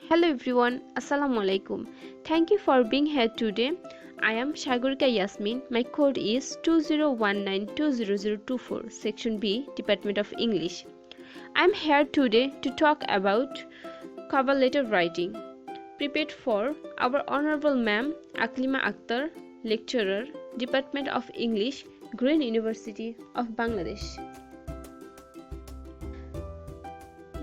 Hello everyone, Assalamu alaikum. Thank you for being here today. I am Shagurika Yasmin. My code is 2019200024, Section B, Department of English. I am here today to talk about cover letter writing, prepared for our Honorable Ma'am Aklima Akhtar, Lecturer, Department of English, Green University of Bangladesh.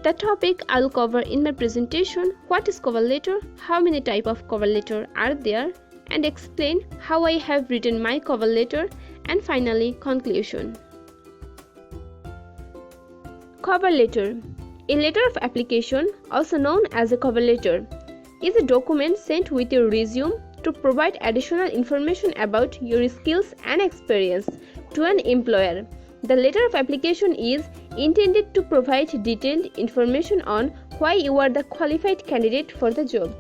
The topic I'll cover in my presentation: what is cover letter, how many types of cover letter are there, and explain how I have written my cover letter, and finally conclusion. Cover letter. A letter of application, also known as a cover letter, is a document sent with your resume to provide additional information about your skills and experience to an employer. The letter of application is intended to provide detailed information on why you are the qualified candidate for the job.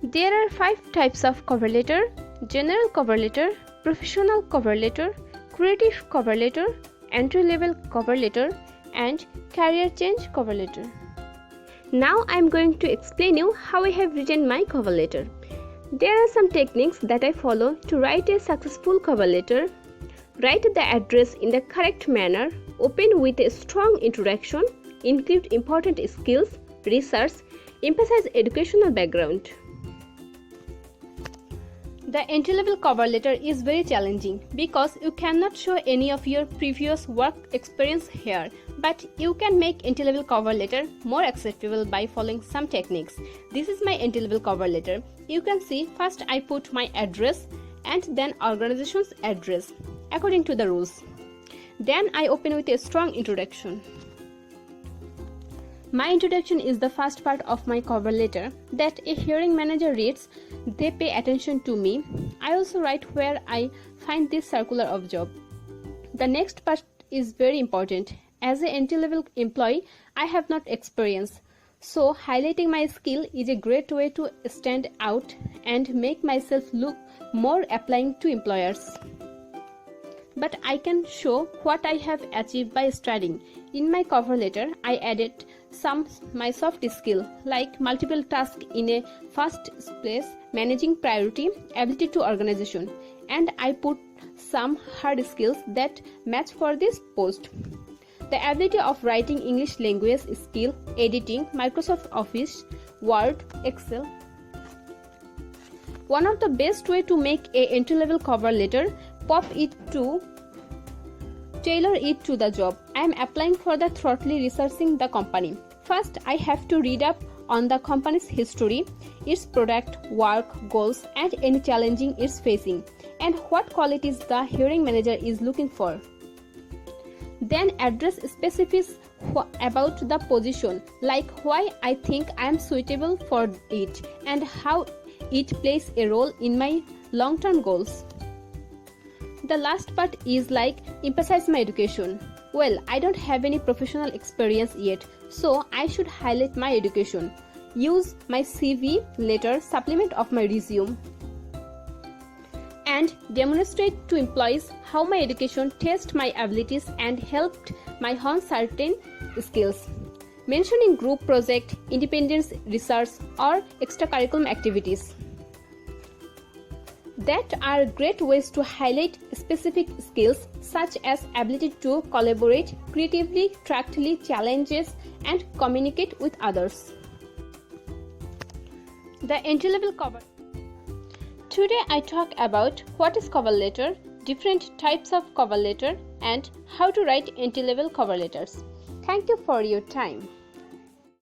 There are 5 types of cover letter: general cover letter, professional cover letter, creative cover letter, entry-level cover letter, and career change cover letter. Now I am going to explain you how I have written my cover letter. There are some techniques that I follow to write a successful cover letter. Write the address in the correct manner, open with a strong introduction, include important skills, research, emphasize educational background. The entry-level cover letter is very challenging because you cannot show any of your previous work experience here, but you can make entry-level cover letter more acceptable by following some techniques. This is my entry-level cover letter. You can see first I put my address and then organization's address according to the rules. Then I open with a strong introduction. My introduction is the first part of my cover letter that a hiring manager reads. They pay attention to me. I also write where I find this circular of job. The next part is very important. As an entry-level employee, I have not experience, so highlighting my skill is a great way to stand out and make myself look more applying to employers. But I can show what I have achieved by studying. In my cover letter, I added some my soft skill like multiple tasks in a fast place, managing priority, ability to organization, and I put some hard skills that match for this post. The ability of writing English language skill, editing, Microsoft Office, Word, Excel. One of the best way to make a entry-level cover letter, tailor it to the job I am applying for, the thoroughly researching the company. First, I have to read up on the company's history, its product, work, goals, and any challenging it's facing, and what qualities the hiring manager is looking for. Then address specifics about the position, like why I think I am suitable for it and how it plays a role in my long-term goals. The last part is like emphasize my education. Well, I don't have any professional experience yet, so I should highlight my education. Use my CV, letter, supplement of my resume, and demonstrate to employees how my education tested my abilities and helped my hone certain skills. Mentioning group project, independent research, or extracurricular activities. That are great ways to highlight specific skills such as ability to collaborate creatively, track challenges, and communicate with others. The entry-level cover. Today I talk about what is cover letter, different types of cover letter, and how to write entry-level cover letters. Thank you for your time.